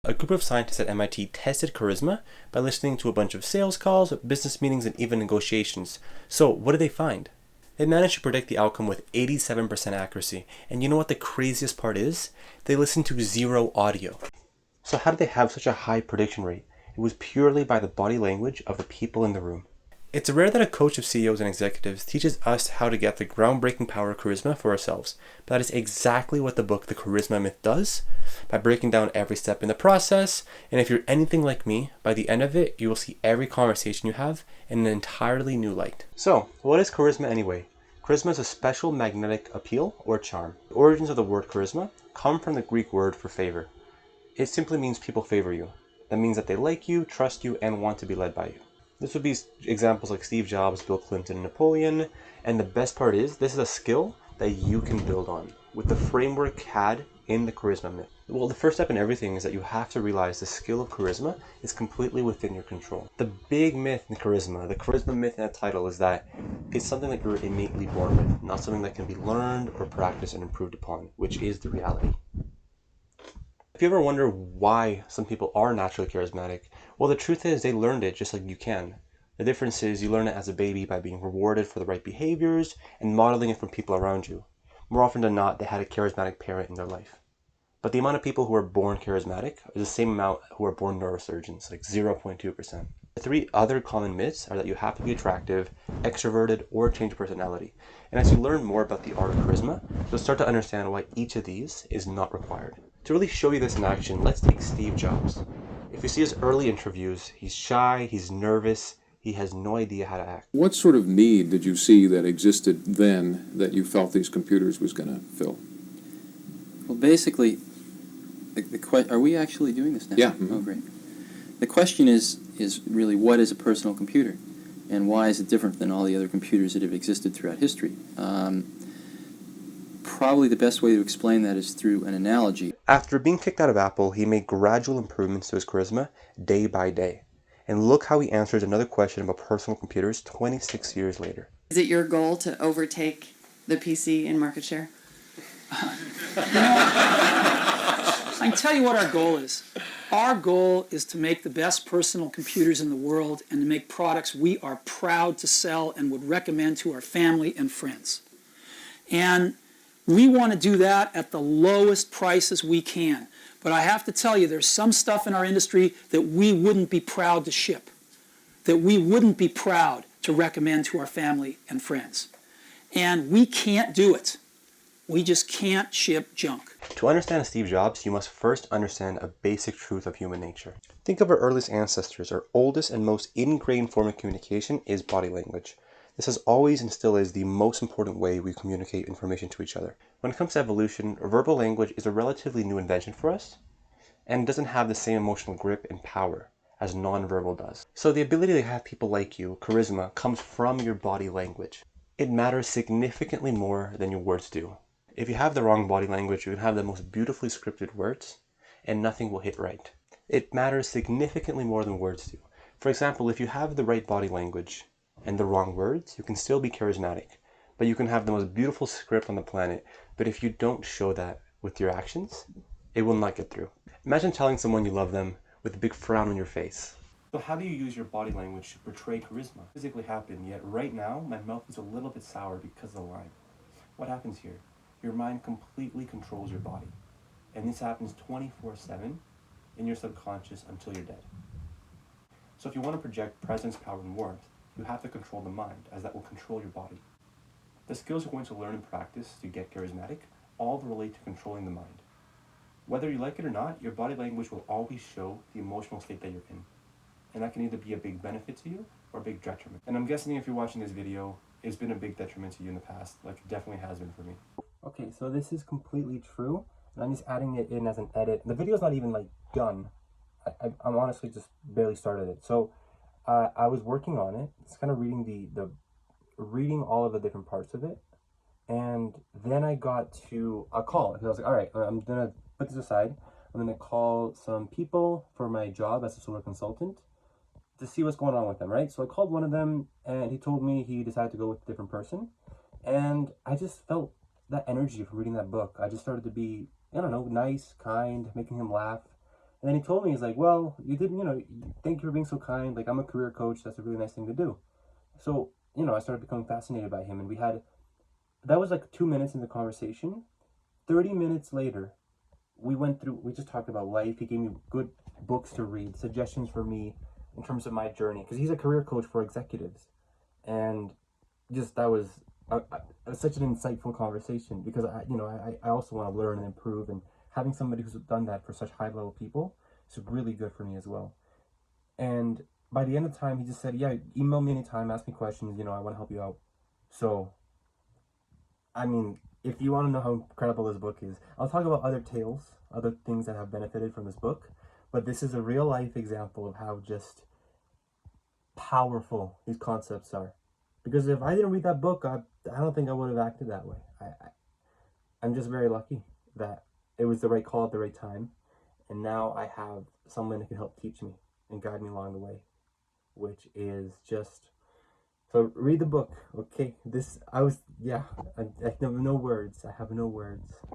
A group of scientists at MIT tested charisma by listening to a bunch of sales calls, business meetings, and even negotiations. So what did they find? They managed to predict the outcome with 87% accuracy. And you know what the craziest part is? They listened to zero audio. So how did they have such a high prediction rate? It was purely by the body language of the people in the room. It's rare that a coach of CEOs and executives teaches us how to get the groundbreaking power of charisma for ourselves. But that is exactly what the book The Charisma Myth does, by breaking down every step in the process. And if you're anything like me, by the end of it, you will see every conversation you have in an entirely new light. So, what is charisma anyway? Charisma is a special magnetic appeal or charm. The origins of the word charisma come from the Greek word for favor. It simply means people favor you. That means that they like you, trust you, and want to be led by you. This would be examples like Steve Jobs, Bill Clinton, and Napoleon. And the best part is, this is a skill that you can build on with the framework had in the charisma myth. Well, the first step in everything is that you have to realize the skill of charisma is completely within your control. The big myth in charisma, the charisma myth in the title, is that it's something that you're innately born with, not something that can be learned or practiced and improved upon, which is the reality. If you ever wonder why some people are naturally charismatic, well, the truth is they learned it just like you can. The difference is you learn it as a baby by being rewarded for the right behaviors and modeling it from people around you. More often than not, they had a charismatic parent in their life. But the amount of people who are born charismatic is the same amount who are born neurosurgeons, like 0.2%. The three other common myths are that you have to be attractive, extroverted, or change personality. And as you learn more about the art of charisma, you'll start to understand why each of these is not required. To really show you this in action, let's take Steve Jobs. If you see his early interviews, he's shy, he's nervous, he has no idea how to act. What sort of need did you see that existed then that you felt these computers was going to fill? Well, basically, are we actually doing this now? Yeah. Oh, great. The question is really, what is a personal computer? And why is it different than all the other computers that have existed throughout history? Probably the best way to explain that is through an analogy. After being kicked out of Apple, he made gradual improvements to his charisma day by day. And look how he answers another question about personal computers 26 years later. Is it your goal to overtake the PC in market share? I can tell you what our goal is. Our goal is to make the best personal computers in the world and to make products we are proud to sell and would recommend to our family and friends. And we want to do that at the lowest prices we can. But I have to tell you, there's some stuff in our industry that we wouldn't be proud to ship, that we wouldn't be proud to recommend to our family and friends. And we can't do it. We just can't ship junk. To understand Steve Jobs, you must first understand a basic truth of human nature. Think of our earliest ancestors. Our oldest and most ingrained form of communication is body language. This has always and still is the most important way we communicate information to each other. When it comes to evolution, verbal language is a relatively new invention for us and doesn't have the same emotional grip and power as nonverbal does. So the ability to have people like you, charisma, comes from your body language. It matters significantly more than your words do. If you have the wrong body language, you can have the most beautifully scripted words and nothing will hit right. It matters significantly more than words do. For example, if you have the right body language and the wrong words, you can still be charismatic. But you can have the most beautiful script on the planet, but if you don't show that with your actions, it will not get through. Imagine telling someone you love them with a big frown on your face. So how do you use your body language to portray charisma? It physically happened, yet right now my mouth is a little bit sour because of the line. What happens here? Your mind completely controls your body. And this happens 24/7 in your subconscious until you're dead. So if you want to project presence, power, and warmth, you have to control the mind, as that will control your body. The skills you're going to learn and practice to get charismatic all relate to controlling the mind. Whether you like it or not, your body language will always show the emotional state that you're in. And that can either be a big benefit to you or a big detriment. And I'm guessing if you're watching this video, it's been a big detriment to you in the past, like it definitely has been for me. Okay, so this is completely true, and I'm just adding it in as an edit. The video's not even like done. I'm honestly just barely started it. So I was working on it, just kind of reading all of the different parts of it, and then I got to a call, and I was like, all right, I'm gonna put this aside. I'm gonna call some people for my job as a solar consultant to see what's going on with them, right? So I called one of them, and he told me he decided to go with a different person, and I just felt that energy from reading that book. I just started to be, I don't know, nice, kind, making him laugh, And then he told me, he's like, well, you didn't, thank you for being so kind. Like, I'm a career coach. That's a really nice thing to do. So, I started becoming fascinated by him. And that was like 2 minutes in the conversation. 30 minutes later, we just talked about life. He gave me good books to read, suggestions for me in terms of my journey. Because he's a career coach for executives. And that was such an insightful conversation because I also want to learn and improve, and having somebody who's done that for such high level people is really good for me as well. And by the end of the time, he just said, "Yeah, email me anytime, ask me questions. I want to help you out." So, I mean, if you want to know how incredible this book is, I'll talk about other tales, other things that have benefited from this book. But this is a real life example of how just powerful these concepts are. Because if I didn't read that book, I don't think I would have acted that way. I'm just very lucky that it was the right call at the right time. And now I have someone that can help teach me and guide me along the way, which is just... So read the book, okay? I have no words. I have no words.